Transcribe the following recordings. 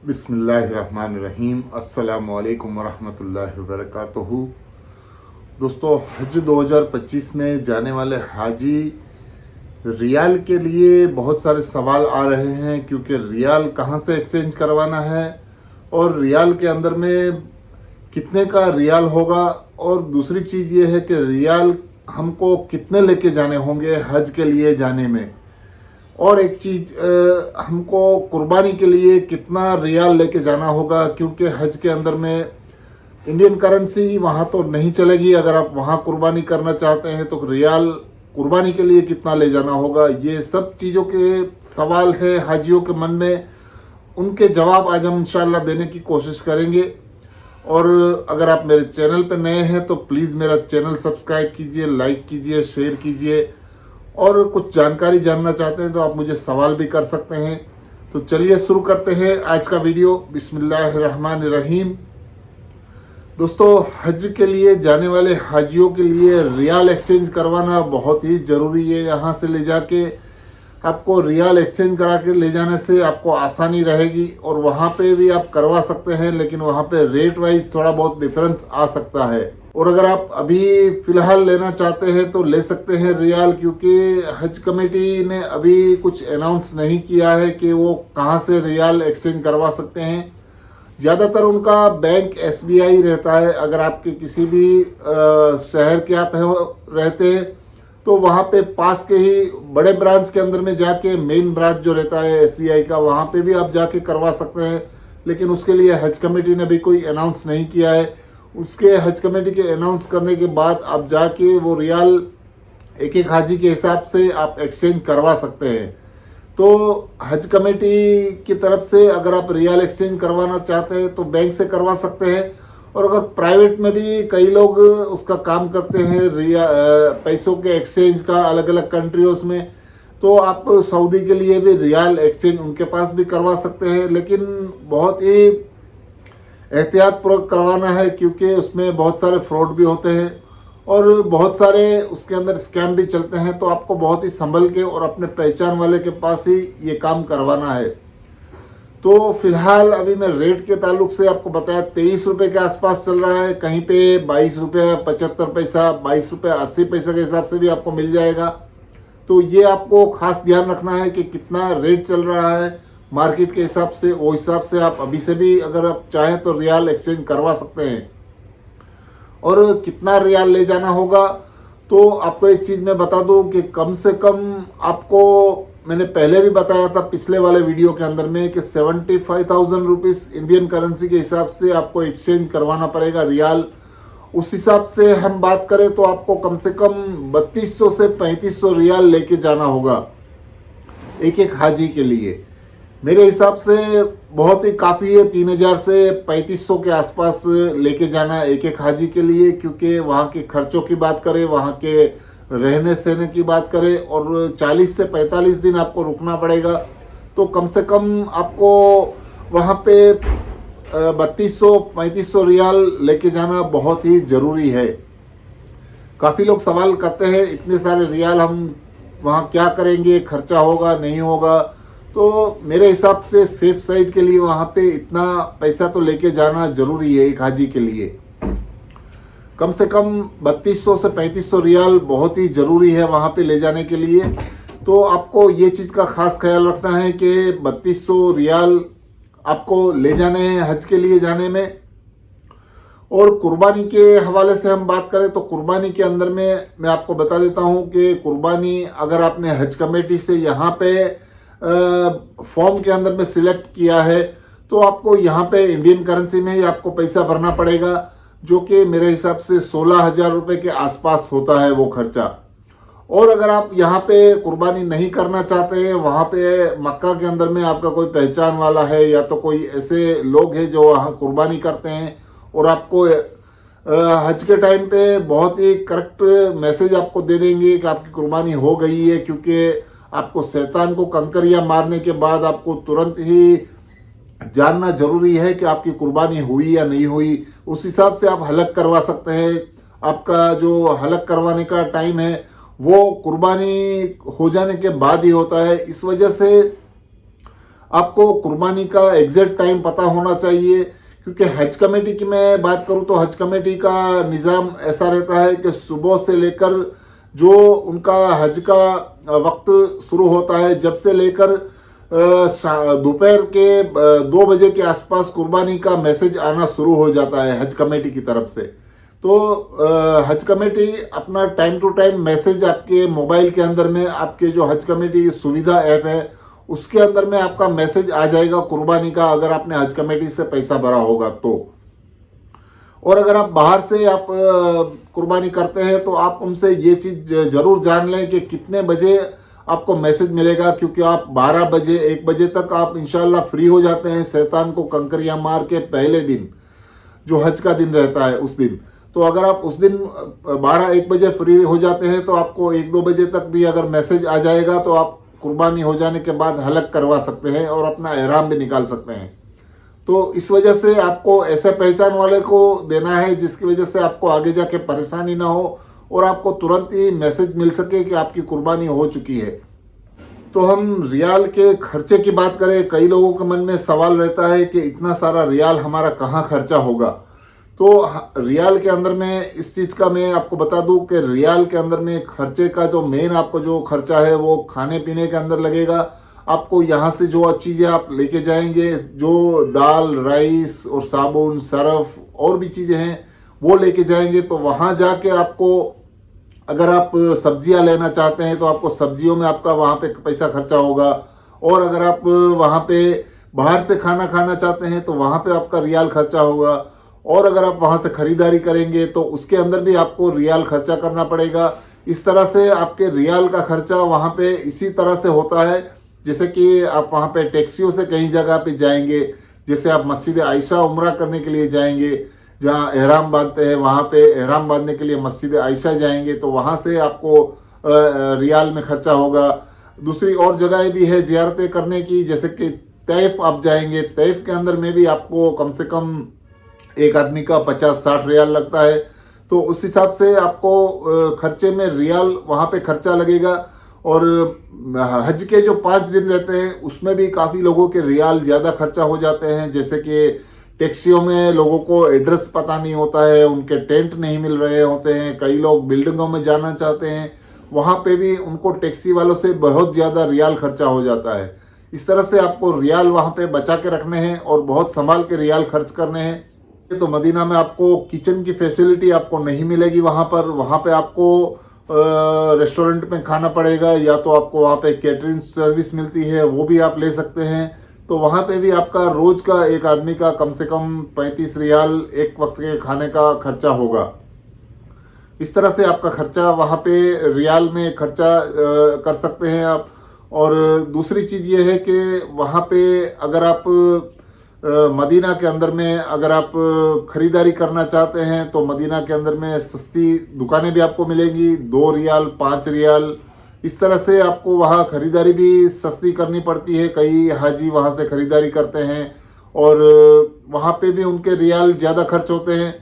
बिस्मिल्लाहिर्रहमानिर्रहीम। अस्सलामुअलैकुम वरहमतुल्लाहि वबरकातुहू। दोस्तों, हज 2025 में जाने वाले हाजी रियाल के लिए बहुत सारे सवाल आ रहे हैं, क्योंकि रियाल कहाँ से एक्सचेंज करवाना है और रियाल के अंदर में कितने का रियाल होगा, और दूसरी चीज़ ये है कि रियाल हमको कितने लेके जाने होंगे हज के लिए जाने में, और एक चीज़ हमको कुर्बानी के लिए कितना रियाल लेके जाना होगा, क्योंकि हज के अंदर में इंडियन करेंसी वहाँ तो नहीं चलेगी। अगर आप वहाँ कुर्बानी करना चाहते हैं तो रियाल कुर्बानी के लिए कितना ले जाना होगा, ये सब चीज़ों के सवाल है हाजियों के मन में। उनके जवाब आज हम इंशाल्लाह देने की कोशिश करेंगे। और अगर आप मेरे चैनल पर नए हैं तो प्लीज़ मेरा चैनल सब्सक्राइब कीजिए, लाइक कीजिए, शेयर कीजिए, और कुछ जानकारी जानना चाहते हैं तो आप मुझे सवाल भी कर सकते हैं। तो चलिए शुरू करते हैं आज का वीडियो। बिस्मिल्लाहिर्रहमानिर्रहीम। दोस्तों, हज के लिए जाने वाले हाजियों के लिए रियाल एक्सचेंज करवाना बहुत ही ज़रूरी है। यहाँ से ले जाके आपको रियाल एक्सचेंज करा के ले जाने से आपको आसानी रहेगी, और वहाँ पे भी आप करवा सकते हैं, लेकिन वहाँ पे रेट वाइज थोड़ा बहुत डिफरेंस आ सकता है। और अगर आप अभी फ़िलहाल लेना चाहते हैं तो ले सकते हैं रियाल, क्योंकि हज कमेटी ने अभी कुछ अनाउंस नहीं किया है कि वो कहाँ से रियाल एक्सचेंज करवा सकते हैं। ज़्यादातर उनका बैंक SBI रहता है। अगर आपके किसी भी शहर के आप रहते हैं तो वहाँ पे पास के ही बड़े ब्रांच के अंदर में जाके, मेन ब्रांच जो रहता है SBI का, वहाँ पे भी आप जाके करवा सकते हैं। लेकिन उसके लिए हज कमेटी ने भी कोई अनाउंस नहीं किया है। उसके हज कमेटी के अनाउंस करने के बाद आप जाके वो रियाल एक एक हाजी के हिसाब से आप एक्सचेंज करवा सकते हैं। तो हज कमेटी की तरफ से अगर आप रियाल एक्सचेंज करवाना चाहते हैं तो बैंक से करवा सकते हैं, और अगर प्राइवेट में भी कई लोग उसका काम करते हैं पैसों के एक्सचेंज का अलग अलग कंट्रीज में, तो आप सऊदी के लिए भी रियाल एक्सचेंज उनके पास भी करवा सकते हैं। लेकिन बहुत ही एहतियात पूर्वक करवाना है, क्योंकि उसमें बहुत सारे फ्रॉड भी होते हैं और बहुत सारे उसके अंदर स्कैम भी चलते हैं। तो आपको बहुत ही संभल के और अपने पहचान वाले के पास ही ये काम करवाना है। तो फिलहाल अभी मैं रेट के ताल्लुक से आपको बताया, 23 रुपये के आसपास चल रहा है। कहीं पे 22 रुपये 75 पैसा, 22 रुपये 80 पैसा के हिसाब से भी आपको मिल जाएगा। तो ये आपको खास ध्यान रखना है कि कितना रेट चल रहा है मार्केट के हिसाब से। वो हिसाब से आप अभी से भी अगर आप चाहें तो रियाल एक्सचेंज करवा सकते हैं। और कितना रियाल ले जाना होगा, तो आपको एक चीज़ मैं बता दूं कि कम से कम आपको, मैंने पहले भी बताया था पिछले वाले वीडियो के अंदर में, कि 75,000 रुपीज़ इंडियन करेंसी के हिसाब से आपको एक्सचेंज करवाना पड़ेगा रियाल। उस हिसाब से हम बात करें तो आपको कम से कम 3200 से 3500 रियाल लेके जाना होगा एक एक हाजी के लिए। मेरे हिसाब से बहुत ही काफ़ी है 3000 से 3500 के आसपास लेके जाना एक एक हाजी के लिए, क्योंकि वहाँ के खर्चों की बात करें, वहाँ के रहने सहने की बात करें, और 40 से 45 दिन आपको रुकना पड़ेगा। तो कम से कम आपको वहाँ पे 3200-3500 रियाल लेके जाना बहुत ही ज़रूरी है। काफ़ी लोग सवाल करते हैं, इतने सारे रियाल हम वहाँ क्या करेंगे, खर्चा होगा नहीं होगा। तो मेरे हिसाब से सेफ साइड के लिए वहाँ पे इतना पैसा तो लेके जाना ज़रूरी है एक हाजी के लिए। कम से कम 3200 से 3500 रियाल बहुत ही ज़रूरी है वहाँ पे ले जाने के लिए। तो आपको ये चीज़ का ख़ास ख्याल रखना है कि 3200 रियाल आपको ले जाने हैं हज के लिए जाने में। और कुर्बानी के हवाले से हम बात करें तो कुर्बानी के अंदर में मैं आपको बता देता हूँ कि कुर्बानी अगर आपने हज कमेटी से यहाँ पे फॉर्म के अंदर में सिलेक्ट किया है तो आपको यहाँ पे इंडियन करेंसी में ही आपको पैसा भरना पड़ेगा, जो कि मेरे हिसाब से 16,000 रुपये के आसपास होता है वो खर्चा। और अगर आप यहाँ पे कुर्बानी नहीं करना चाहते हैं, वहाँ पे मक्का के अंदर में आपका कोई पहचान वाला है या तो कोई ऐसे लोग हैं जो वहाँ कुर्बानी करते हैं, और आपको हज के टाइम पे बहुत ही करेक्ट मैसेज आपको दे देंगे कि आपकी कुर्बानी हो गई है, क्योंकि आपको शैतान को कंकरियाँ मारने के बाद आपको तुरंत ही जानना जरूरी है कि आपकी कुर्बानी हुई या नहीं हुई। उस हिसाब से आप हलक करवा सकते हैं। आपका जो हलक करवाने का टाइम है वो कुर्बानी हो जाने के बाद ही होता है। इस वजह से आपको कुर्बानी का एग्जैक्ट टाइम पता होना चाहिए, क्योंकि हज कमेटी की मैं बात करूं तो हज कमेटी का निज़ाम ऐसा रहता है कि सुबह से लेकर जो उनका हज का वक्त शुरू होता है, जब से लेकर दोपहर के 2 बजे के आसपास कुर्बानी का मैसेज आना शुरू हो जाता है हज कमेटी की तरफ से। तो हज कमेटी अपना टाइम टू टाइम मैसेज आपके मोबाइल के अंदर में, आपके जो हज कमेटी सुविधा ऐप है उसके अंदर में आपका मैसेज आ जाएगा कुर्बानी का, अगर आपने हज कमेटी से पैसा भरा होगा तो। और अगर आप बाहर से आप कुर्बानी करते हैं तो आप उनसे ये चीज़ जरूर जान लें कि कितने बजे आपको मैसेज मिलेगा, क्योंकि आप 12 बजे 1 बजे तक आप इंशाल्लाह फ्री हो जाते हैं शैतान को कंकरियां मार के पहले दिन, जो हज का दिन रहता है उस दिन। तो अगर आप उस दिन 12-1 बजे फ्री हो जाते हैं तो आपको 1-2 बजे तक भी अगर मैसेज आ जाएगा तो आप कुर्बानी हो जाने के बाद हलक करवा सकते हैं और अपना एहराम भी निकाल सकते हैं। तो इस वजह से आपको ऐसे पहचान वाले को देना है जिसकी वजह से आपको आगे जाके परेशानी ना हो और आपको तुरंत ही मैसेज मिल सके कि आपकी कुर्बानी हो चुकी है। तो हम रियाल के खर्चे की बात करें, कई लोगों के मन में सवाल रहता है कि इतना सारा रियाल हमारा कहाँ खर्चा होगा। तो रियाल के अंदर में इस चीज़ का मैं आपको बता दूं कि रियाल के अंदर में खर्चे का जो मेन आपको जो खर्चा है वो खाने पीने के अंदर लगेगा। आपको यहाँ से जो चीज़ें आप लेके जाएंगे, जो दाल राइस और साबुन सर्फ और भी चीज़ें हैं वो लेके जाएंगे, तो वहाँ जाके आपको अगर आप सब्जियां लेना चाहते हैं तो आपको सब्जियों में आपका वहाँ पे पैसा खर्चा होगा। और अगर आप वहाँ पे बाहर से खाना खाना चाहते हैं तो वहाँ पे आपका रियाल खर्चा होगा। और अगर आप वहाँ से खरीदारी करेंगे तो उसके अंदर भी आपको रियाल खर्चा करना पड़ेगा। इस तरह से आपके रियाल का खर्चा वहाँ पे इसी तरह से होता है जैसे कि आप वहाँ पे टैक्सियों से कहीं जगह पे जाएंगे, जैसे आप मस्जिद आयशा उम्रा करने के लिए जाएंगे, जहाँ एहराम बांधते हैं, वहाँ पे एहराम बांधने के लिए मस्जिद आयशा जाएंगे तो वहाँ से आपको रियाल में खर्चा होगा। दूसरी और जगह भी है ज़ियारतें करने की, जैसे कि तैफ आप जाएंगे, तैफ के अंदर में भी आपको कम से कम एक आदमी का 50-60 रियाल लगता है। तो उस हिसाब से आपको खर्चे में रियाल वहाँ पे खर्चा लगेगा। और हज के जो 5 दिन रहते हैं उसमें भी काफ़ी लोगों के रियाल ज़्यादा खर्चा हो जाते हैं, जैसे कि टैक्सियों में लोगों को एड्रेस पता नहीं होता है, उनके टेंट नहीं मिल रहे होते हैं, कई लोग बिल्डिंगों में जाना चाहते हैं, वहाँ पे भी उनको टैक्सी वालों से बहुत ज़्यादा रियाल खर्चा हो जाता है। इस तरह से आपको रियाल वहाँ पे बचा के रखने हैं और बहुत संभाल के रियाल खर्च करने हैं। तो मदीना में आपको किचन की फैसिलिटी आपको नहीं मिलेगी वहाँ पर, वहाँ पे आपको रेस्टोरेंट में खाना पड़ेगा, या तो आपको वहाँ पे कैटरिंग सर्विस मिलती है वो भी आप ले सकते हैं। तो वहाँ पे भी आपका रोज का एक आदमी का कम से कम 35 रियाल एक वक्त के खाने का खर्चा होगा। इस तरह से आपका खर्चा वहाँ पे रियाल में खर्चा कर सकते हैं आप। और दूसरी चीज़ ये है कि वहाँ पे अगर आप मदीना के अंदर में अगर आप ख़रीदारी करना चाहते हैं तो मदीना के अंदर में सस्ती दुकानें भी आपको मिलेंगी, 2 रियाल 5 रियाल, इस तरह से आपको वहाँ ख़रीदारी भी सस्ती करनी पड़ती है। कई हाजी वहाँ से ख़रीदारी करते हैं और वहाँ पे भी उनके रियाल ज़्यादा खर्च होते हैं।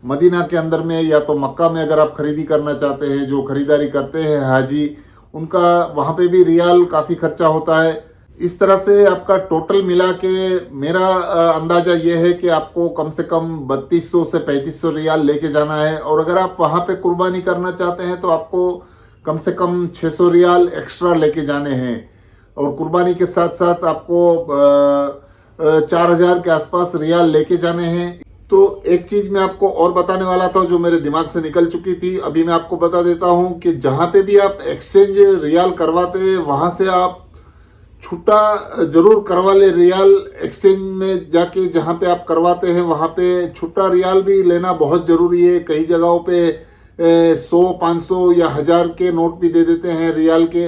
मदीना के अंदर में या तो मक्का में अगर आप खरीदी करना चाहते हैं, जो ख़रीदारी करते हैं हाजी, उनका वहाँ पे भी रियाल काफ़ी खर्चा होता है। इस तरह से आपका टोटल मिला के मेरा अंदाज़ा ये है कि आपको कम से कम 3200 से 3500 रियाल लेके जाना है। और अगर आप वहाँ पे कुर्बानी करना चाहते हैं तो आपको कम से कम 600 रियाल एक्स्ट्रा लेके जाने हैं। और कुर्बानी के साथ साथ आपको 4000 के आसपास रियाल लेके जाने हैं। तो एक चीज़ मैं आपको और बताने वाला था जो मेरे दिमाग से निकल चुकी थी, अभी मैं आपको बता देता हूँ कि जहाँ पे भी आप एक्सचेंज रियाल करवाते हैं वहाँ से आप छुट्टा जरूर करवा ले। रियाल एक्सचेंज में जाके जहाँ पे आप करवाते हैं वहाँ पे छुट्टा रियाल भी लेना बहुत ज़रूरी है। कई जगहों पे 100, 500 या 1000 के नोट भी दे देते हैं रियाल के,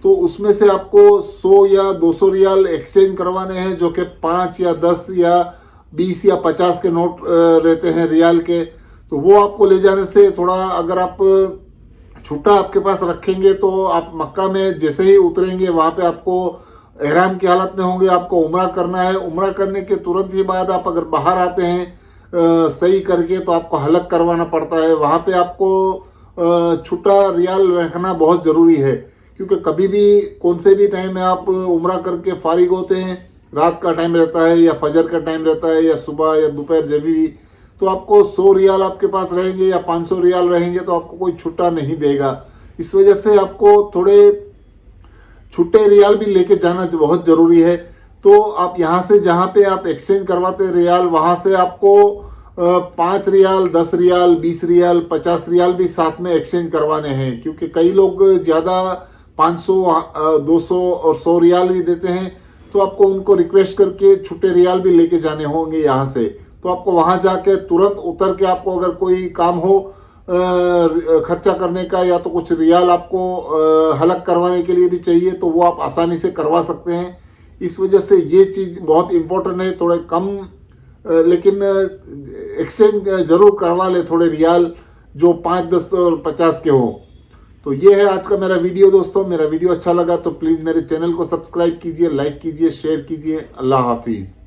तो उसमें से आपको 100 या 200 रियाल एक्सचेंज करवाने हैं, जो कि 5 या 10 या 20 या 50 के नोट रहते हैं रियाल के। तो वो आपको ले जाने से थोड़ा, अगर आप छुट्टा आपके पास रखेंगे तो आप मक्का में जैसे ही उतरेंगे वहाँ पे आपको एहराम की हालत में होंगे, आपको उम्रा करना है। उम्रा करने के तुरंत ही बाद आप अगर बाहर आते हैं सही करके तो आपको हलक करवाना पड़ता है। वहाँ पे आपको छुट्टा रियाल रखना बहुत ज़रूरी है, क्योंकि कभी भी कौन से भी टाइम में आप उम्रा करके फारिग होते हैं, रात का टाइम रहता है या फजर का टाइम रहता है या सुबह या दोपहर जब भी, तो आपको 100 रियाल आपके पास रहेंगे या 500 रियाल रहेंगे तो आपको कोई छुट्टा नहीं देगा। इस वजह से आपको थोड़े छुट्टे रियाल भी लेके जाना बहुत ज़रूरी है। तो आप यहाँ से जहाँ पे आप एक्सचेंज करवाते रियाल, वहाँ से आपको 5 रियाल, 10 रियाल, 20 रियाल, 50 रियाल भी साथ में एक्सचेंज करवाने हैं, क्योंकि कई लोग ज़्यादा 500, 200 और 100 रियाल भी देते हैं। तो आपको उनको रिक्वेस्ट करके छुट्टे रियाल भी लेके जाने होंगे यहाँ से। तो आपको वहाँ जाके तुरंत उतर के आपको अगर कोई काम हो खर्चा करने का या तो कुछ रियाल आपको हलक करवाने के लिए भी चाहिए तो वो आप आसानी से करवा सकते हैं। इस वजह से ये चीज़ बहुत इम्पोर्टेंट है। थोड़े कम लेकिन एक्सचेंज ज़रूर करवा ले थोड़े रियाल जो 5, 10 और 50 के हो। तो ये है आज का मेरा वीडियो दोस्तों। मेरा वीडियो अच्छा लगा तो प्लीज़ मेरे चैनल को सब्सक्राइब कीजिए, लाइक कीजिए, शेयर कीजिए। अल्लाह हाफिज़।